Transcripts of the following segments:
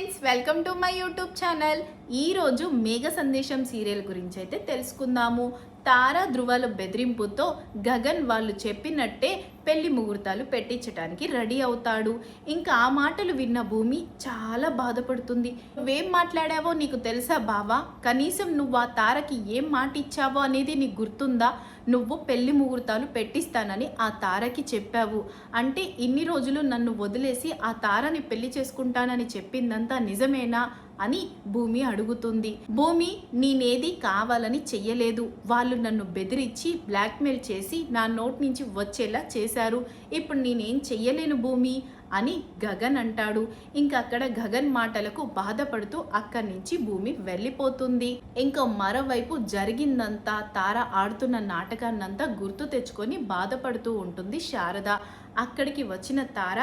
Friends, welcome to my YouTube channel. ఈరోజు మేఘ సందేశం serial గురించి అయితే తెలుసుకుందాము. తారా ధృవల బెదిరింపుతో గగన్ వాళ్ళు చెప్పినట్టే పెళ్లి ముహూర్తాలు పెట్టించడానికి రెడీ అవుతాడు. ఇంకా ఆ మాటలు విన్న భూమి చాలా బాధపడుతుంది. నువ్వేం మాట్లాడావో నీకు తెలుసా బావా? కనీసం నువ్వు ఆ తారకి ఏం మాట ఇచ్చావో అనేది నీకు గుర్తుందా? నువ్వు పెళ్లి ముహూర్తాలు పెట్టిస్తానని ఆ తారకి చెప్పావు. అంటే ఇన్ని రోజులు నన్ను వదిలేసి ఆ తారని పెళ్లి చేసుకుంటానని చెప్పిందంతా నిజమేనా అని భూమి అడుగుతుంది. భూమి, నేనేది కావాలని చెయ్యలేదు. వాళ్ళు నన్ను బెదిరించి బ్లాక్మెయిల్ చేసి నా నోట్ నుంచి వచ్చేలా చేశారు. ఇప్పుడు నేనేం చెయ్యలేను భూమి అని గగన్ అంటాడు. ఇంకా అక్కడ గగన్ మాటలకు బాధపడుతూ అక్కడి నుంచి భూమి వెళ్ళిపోతుంది. ఇంకా మరోవైపు జరిగిందంతా, తార ఆడుతున్న నాటకాన్నంతా గుర్తు తెచ్చుకొని బాధపడుతూ ఉంటుంది శారద. అక్కడికి వచ్చిన తార,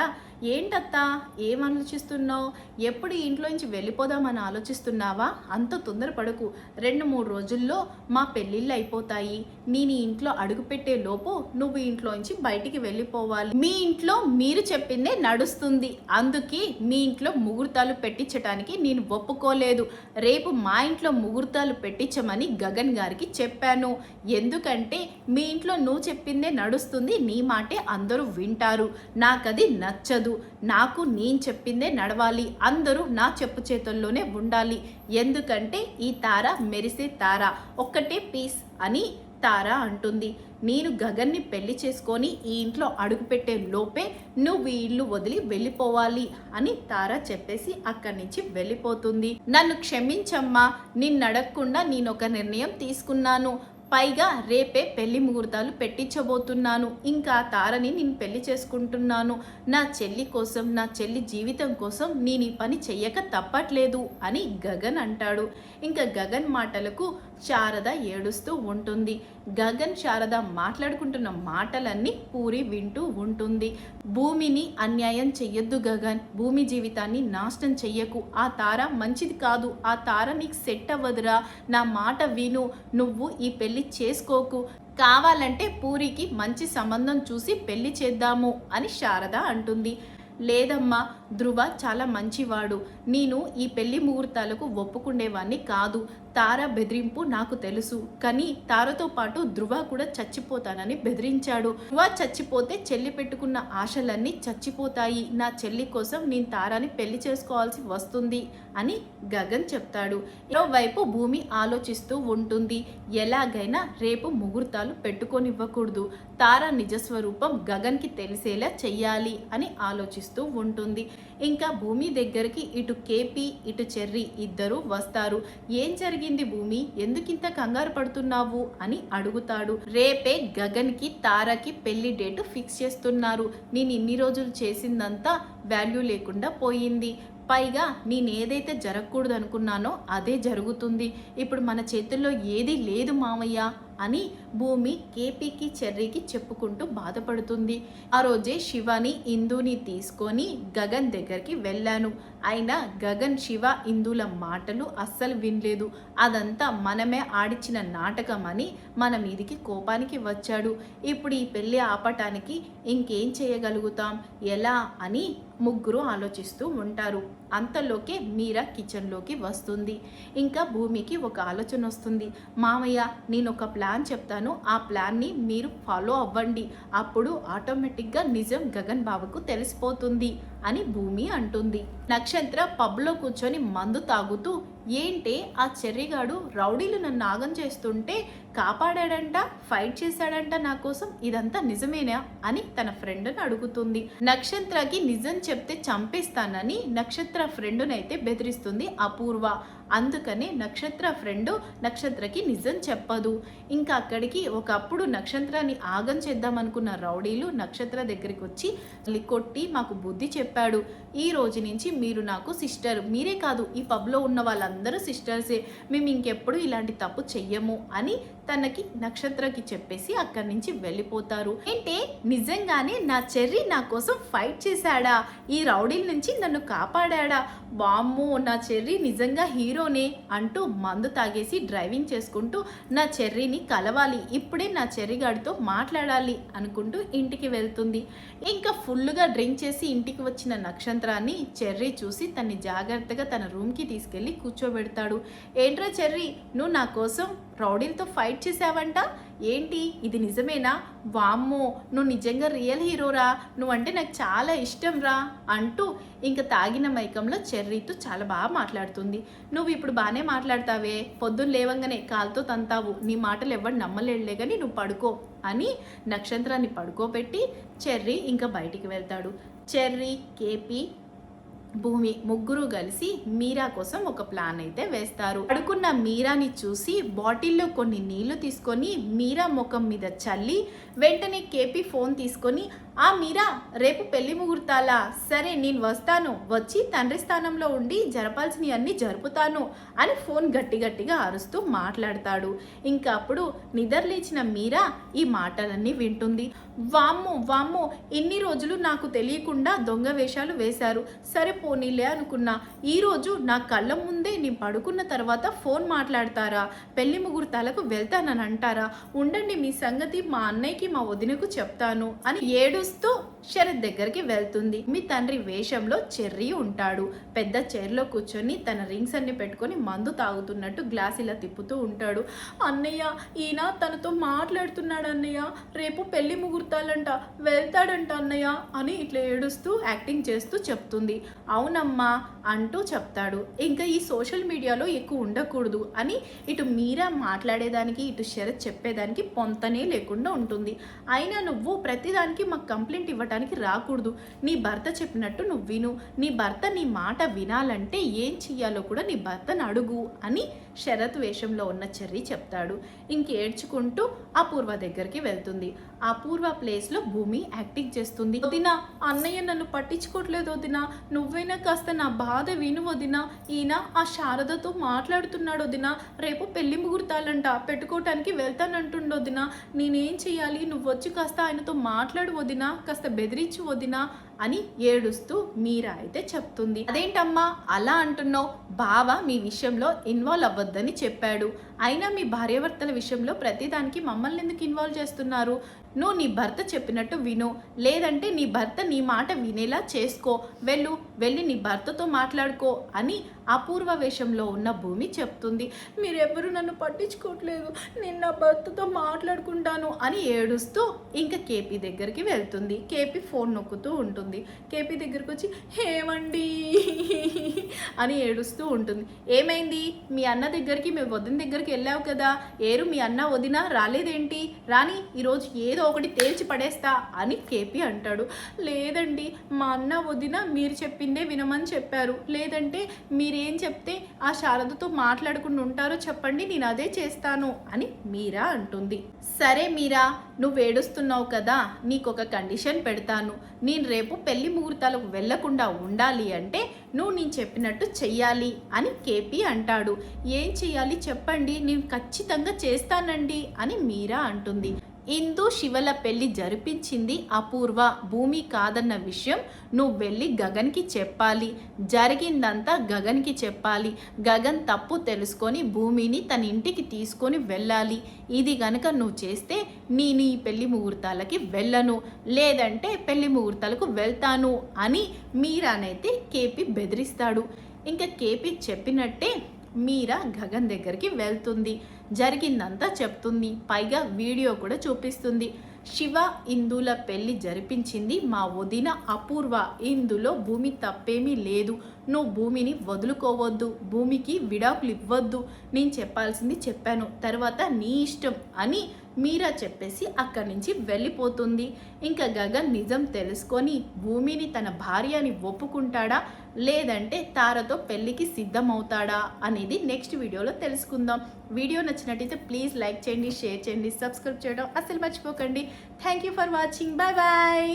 ఏంటత్తా ఏం ఆలోచిస్తున్నావు? ఎప్పుడు ఇంట్లోంచి వెళ్ళిపోదామని ఆలోచిస్తున్నావా? అంత తొందరపడకు. 2-3 రోజుల్లో మా పెళ్ళిళ్ళు అయిపోతాయి. నేను ఈ ఇంట్లో అడుగుపెట్టే లోపు నువ్వు ఇంట్లోంచి బయటికి వెళ్ళిపోవాలి. మీ ఇంట్లో మీరు చెప్పిందే నడుస్తుంది. అందుకే మీ ఇంట్లో ముహూర్తాలు పెట్టించడానికి నేను ఒప్పుకోలేదు. రేపు మా ఇంట్లో ముహూర్తాలు పెట్టించమని గగన్ గారికి చెప్పాను. ఎందుకంటే మీ ఇంట్లో నువ్వు చెప్పిందే నడుస్తుంది, నీ మాటే అందరూ వింటారు. నాకది నచ్చదు. నాకు నేను చెప్పిందే నడవాలి. అందరూ నా చెప్పు చేతుల్లోనే ఉండాలి. ఎందుకంటే ఈ తార మెరిసే తార, ఒక్కటే పీస్ అని తార అంటుంది. నేను గగన్ని పెళ్లి చేసుకొని ఈ ఇంట్లో అడుగుపెట్టే లోపే నువ్వు ఈ ఇల్లు వదిలి వెళ్ళిపోవాలి అని తార చెప్పేసి అక్కడి నుంచి వెళ్ళిపోతుంది. నన్ను క్షమించమ్మా, నిన్ను అడగకుండా నేను ఒక నిర్ణయం తీసుకున్నాను. పైగా రేపే పెళ్లి ముహూర్తాలు పెట్టించబోతున్నాను. ఇంకా తారని నేను పెళ్లి చేసుకుంటున్నాను. నా చెల్లి కోసం, నా చెల్లి జీవితం కోసం నేను ఈ పని చెయ్యక తప్పట్లేదు అని గగన్ అంటాడు. ఇంకా గగన్ మాటలకు శారద ఏడుస్తూ ఉంటుంది. గగన్ శారద మాట్లాడుకుంటున్న మాటలన్నీ పూరి వింటూ ఉంటుంది. భూమిని అన్యాయం చెయ్యొద్దు గగన్, భూమి జీవితాన్ని నాశనం చెయ్యకు. ఆ తార మంచిది కాదు. ఆ తార నీకు సెట్ అవ్వదురా. నా మాట విను. నువ్వు ఈ పెళ్లి చేసుకోకు. కావాలంటే పూరికి మంచి సంబంధం చూసి పెళ్లి చేద్దాము అని శారద అంటుంది. లేదమ్మా, ధృవ చాలా మంచివాడు. నేను ఈ పెళ్లి ముహూర్తాలకు ఒప్పుకునేవాణ్ణి కాదు. తార బెదిరింపు నాకు తెలుసు. కానీ తారతో పాటు ధృవ కూడా చచ్చిపోతానని బెదిరించాడు. ధృవ చచ్చిపోతే చెల్లి పెట్టుకున్న ఆశలన్నీ చచ్చిపోతాయి. నా చెల్లి కోసం నేను తారాని పెళ్లి చేసుకోవాల్సి వస్తుంది అని గగన్ చెప్తాడు. మరోవైపు భూమి ఆలోచిస్తూ ఉంటుంది. ఎలాగైనా రేపు ముహూర్తాలు పెట్టుకొనివ్వకూడదు. తార నిజస్వరూపం గగన్కి తెలిసేలా చెయ్యాలి అని ఆలోచిస్తూ ఉంటుంది. ఇంకా భూమి దగ్గరికి ఇటు కేపీ ఇటు చెర్రీ ఇద్దరు వస్తారు. ఏం జరిగింది భూమి, ఎందుకింత కంగారు పడుతున్నావు అని అడుగుతాడు. రేపే గగన్కి తారకి పెళ్లి డేటు ఫిక్స్ చేస్తున్నారు. నేను ఇన్ని రోజులు చేసిందంతా వాల్యూ లేకుండా పోయింది. పైగా నేను ఏదైతే జరగకూడదు అనుకున్నానో అదే జరుగుతుంది. ఇప్పుడు మన చేతుల్లో ఏది లేదు మామయ్య అని భూమి కేపీకి చెర్రీకి చెప్పుకుంటూ బాధపడుతుంది. ఆ రోజే శివని ఇందుని తీసుకొని గగన్ దగ్గరికి వెళ్ళాను. అయినా గగన్ శివ ఇందుల మాటలు అస్సలు వినలేదు. అదంతా మనమే ఆడిచిన నాటకం అని మన మీదికి కోపానికి వచ్చాడు. ఇప్పుడు ఈ పెళ్ళి ఆపటానికి ఇంకేం చేయగలుగుతాం, ఎలా అని ముగ్గురు ఆలోచిస్తూ ఉంటారు. అంతలోకే మీరా కిచెన్లోకి వస్తుంది. ఇంకా భూమికి ఒక ఆలోచన వస్తుంది. మామయ్య, నేను ఒక ప్లాన్ చెప్తాను, ఆ ప్లాన్ని మీరు ఫాలో అవ్వండి. అప్పుడు ఆటోమేటిక్గా నిజం గగన్ బాబుకు తెలిసిపోతుంది అని భూమి అంటుంది. నక్షత్ర పబ్లో కూర్చొని మందు తాగుతూ, ఏంటే ఆ చెర్రిగాడు రౌడీలు నన్ను నాగం చేస్తుంటే కాపాడాడంట, ఫైట్ చేశాడంట నా కోసం, ఇదంతా నిజమేనా అని తన ఫ్రెండ్ని అడుగుతుంది. నక్షత్రకి నిజం చెప్తే చంపేస్తానని నక్షత్ర ఫ్రెండునైతే బెదిరిస్తుంది అపూర్వ. అందుకనే నక్షత్ర ఫ్రెండు నక్షత్రకి నిజం చెప్పదు. ఇంకా అక్కడికి ఒకప్పుడు నక్షత్రాన్ని ఆగం చేద్దామనుకున్న రౌడీలు నక్షత్ర దగ్గరికి వచ్చి కొట్టి మాకు బుద్ధి చెప్పాడు. ఈ రోజు నుంచి మీరు నాకు సిస్టర్, మీరే కాదు ఈ పబ్లో ఉన్న వాళ్ళందరూ సిస్టర్సే, మేము ఇంకెప్పుడు ఇలాంటి తప్పు చెయ్యము అని తనకి నక్షత్రకి చెప్పేసి అక్కడి నుంచి వెళ్ళిపోతారు. ఏంటే నిజంగానే నా చెర్రీ నా కోసం ఫైట్ చేశాడా, ఈ రౌడీల నుంచి నన్ను కాపాడా, వామ్మో నా చెర్రీ నిజంగా హీరోనే అంటూ మందు తాగేసి డ్రైవింగ్ చేసుకుంటూ నా చెర్రీని కలవాలి, ఇప్పుడే నా చెర్రీగాడితో మాట్లాడాలి అనుకుంటూ ఇంటికి వెళ్తుంది. ఇంకా ఫుల్గా డ్రింక్ చేసి ఇంటికి వచ్చిన లేచిన నక్షత్రాన్ని చెర్రీ చూసి తన్ని జాగ్రత్తగా తన రూమ్కి తీసుకెళ్ళి కూర్చోబెడతాడు. ఏంట్రా చెర్రీ, నువ్వు నా కోసం రౌడీలతో ఫైట్ చేసావంట, ఏంటి ఇది నిజమేనా? వామ్మో, నువ్వు నిజంగా రియల్ హీరోరా, నువ్వంటే నాకు చాలా ఇష్టం రా అంటూ ఇంకా తాగిన మైకంలో చెర్రీతో చాలా బాగా మాట్లాడుతుంది. నువ్వు ఇప్పుడు బాగానే మాట్లాడతావే, పొద్దున్న లేవంగానే కాలుతో తంతావు, నీ మాటలు ఎవరు నమ్మలేడులే కానీ నువ్వు పడుకో అని నక్షత్రాన్ని పడుకోబెట్టి చెర్రీ ఇంకా బయటికి వెళ్తాడు. చెర్రీ, కేపీ, భూమి ముగ్గురు కలిసి మీరా కోసం ఒక ప్లాన్ అయితే వేస్తారు. పడుకున్న మీరాని చూసి బాటిల్లో కొన్ని నీళ్లు తీసుకొని మీరా ముఖం మీద చల్లి వెంటనే కేపీ ఫోన్ తీసుకొని, ఆ మీరా, రేపు పెళ్లి ముహూర్తాలా? సరే నేను వస్తాను, వచ్చి తండ్రి స్థానంలో ఉండి జరపాల్సినవి అన్నీ జరుపుతాను అని ఫోన్ గట్టిగా అరుస్తూ మాట్లాడతాడు. ఇంకా అప్పుడు నిద్రలేచిన మీరా ఈ మాటలన్నీ వింటుంది. వామ్మో, ఇన్ని రోజులు నాకు తెలియకుండా దొంగ వేషాలు వేశారు, సరే పోనీలే అనుకున్నా. ఈరోజు నా కళ్ళ ముందే నేను పడుకున్న తర్వాత ఫోన్ మాట్లాడతారా, పెళ్లి ముహూర్తాలకు వెళ్తానని అంటారా? ఉండండి, మీ సంగతి మా అన్నయ్యకి మా వదినకు చెప్తాను అని ఏడుస్తూ శరత్ దగ్గరికి వెళ్తుంది. మీ తండ్రి వేషంలో చెర్రీ ఉంటాడు. పెద్ద చైర్లో కూర్చొని తన రింగ్స్ అన్ని పెట్టుకొని మందు తాగుతున్నట్టు గ్లాస్ ఇలా తిప్పుతూ ఉంటాడు. అన్నయ్య, ఈయన తనతో మాట్లాడుతున్నాడు అన్నయ్య, రేపు పెళ్లి ముహూర్తాలంట, వెళ్తాడంట అన్నయ్య అని ఇట్లా ఏడుస్తూ యాక్టింగ్ చేస్తూ చెప్తుంది. అవునమ్మా అంటూ చెప్తాడు. ఇంకా ఈ సోషల్ మీడియాలో ఎక్కువ ఉండకూడదు అని ఇటు మీరా మాట్లాడేదానికి ఇటు శరత్ చెప్పేదానికి పొంతనే లేకుండా ఉంటుంది. అయినా నువ్వు ప్రతిదానికి మాకు కంప్లైంట్ ఇవ్వడానికి రాకూడదు. నీ భర్త చెప్పినట్టు నువ్వు విను, నీ భర్త నీ మాట వినాలంటే ఏం చెయ్యాలో కూడా నీ భర్తను అడుగు అని శరత్ వేషంలో ఉన్న చెర్రీ చెప్తాడు. ఇంకేడ్చుకుంటూ అపూర్వ దగ్గరికి వెళ్తుంది. అపూర్వ ప్లేస్లో భూమి యాక్టింగ్ చేస్తుంది. వదినా, అన్నయ్య నన్ను పట్టించుకోవట్లేదు వదినా, నువ్వైనా కాస్త నా బాధ విను వదినా, ఈయన ఆ శారదతో మాట్లాడుతున్నాడు వదినా, రేపు పెళ్లి ముహూర్తాలంట, పెట్టుకోవటానికి వెళ్తానంటుండో వదినా, నేనేం చెయ్యాలి, నువ్వు వచ్చి కాస్త ఆయనతో మాట్లాడు వదినా, కాస్త బెదిరించు వదినా అని ఏడుస్తూ మీరా అయితే చెప్తుంది. అదేంటమ్మా అలా అంటున్నావు, బావ మీ విషయంలో ఇన్వాల్వ్ అవ్వద్దని చెప్పాడు, అయినా మీ భార్యాభర్తల విషయంలో ప్రతిదానికి మమ్మల్ని ఎందుకు ఇన్వాల్వ్ చేస్తున్నారు? నువ్వు నీ భర్త చెప్పినట్టు విను, లేదంటే నీ భర్త నీ మాట వినేలా చేసుకో, వెళ్ళి నీ భర్తతో మాట్లాడుకో అని అపూర్వ వేషంలో ఉన్న భూమి చెప్తుంది. మీరెవ్వరూ నన్ను పట్టించుకోవట్లేదు, నేను నా భర్తతో మాట్లాడుకుంటాను అని ఏడుస్తూ ఇంకా కేపీ దగ్గరికి వెళ్తుంది. కేపీ ఫోన్ నొక్కుతూ ఉంటుంది. కేపీ దగ్గరికి వచ్చి ఏమండి అని ఏడుస్తూ ఉంటుంది. ఏమైంది, మీ అన్న దగ్గరికి, మీ వదిన దగ్గరికి వెళ్ళావు కదా, ఏరు మీ అన్న వదిన రాలేదేంటి, రాని ఈరోజు ఏదో ఒకటి తేల్చి పడేస్తా అని కేపీ అంటాడు. లేదండి, మా అన్న వదిన మీరు చెప్పిందే వినమని చెప్పారు, లేదంటే మీరేం చెప్తే ఆ శారదతో మాట్లాడుకుని ఉంటారో చెప్పండి, నేను అదే చేస్తాను అని మీరా అంటుంది. సరే మీరా, నువ్వు ఏడుస్తున్నావు కదా, నీకు ఒక కండిషన్ పెడతాను, నేను రేపు పెళ్లి ముహూర్తాలకు వెళ్లకుండా ఉండాలి అంటే నువ్వు నేను చెప్పినట్టు చెయ్యాలి అని కేపీ అంటాడు. ఏం చెయ్యాలి చెప్పండి, నేను ఖచ్చితంగా చేస్తానండి అని మీరా అంటుంది. ఇందు శివల పెళ్లి జరిపించింది అపూర్వ, భూమి కాదన్న విషయం నువ్వు వెళ్ళి గగన్కి చెప్పాలి, జరిగిందంతా గగన్కి చెప్పాలి, గగన్ తప్పు తెలుసుకొని భూమిని తన ఇంటికి తీసుకొని వెళ్ళాలి. ఇది గనక నువ్వు చేస్తే నేను ఈ పెళ్లి ముహూర్తాలకి వెళ్ళను, లేదంటే పెళ్లి ముహూర్తాలకు వెళ్తాను అని మీరానైతే కేపీ బెదిరిస్తాడు. ఇంకా కేపీ చెప్పినట్టే మీరా గగన్ దగ్గరికి వెళ్తుంది, జరిగిందంతా చెప్తుంది, పైగా వీడియో కూడా చూపిస్తుంది. శివ ఇందుల పెళ్లి జరిపించింది మా వదిన అపూర్వ, ఇందులో భూమి తప్పేమీ లేదు, నువ్వు భూమిని వదులుకోవద్దు, భూమికి విడాకులు ఇవ్వద్దు, నేను చెప్పాల్సింది చెప్పాను, తర్వాత నీ ఇష్టం అని మీరా చెప్పేసి అక్కడి నుంచి వెళ్ళిపోతుంది. ఇంకా గగన్ నిజం తెలుసుకొని భూమిని తన భార్యని ఒప్పుకుంటాడా, లేదంటే తారతో పెళ్ళికి సిద్ధమవుతాడా అనేది నెక్స్ట్ వీడియోలో తెలుసుకుందాం. వీడియో నచ్చినట్టయితే ప్లీజ్ లైక్ చేయండి, షేర్ చేయండి, సబ్స్క్రైబ్ చేయడం అసలు మర్చిపోకండి. Thank you for watching, bye bye.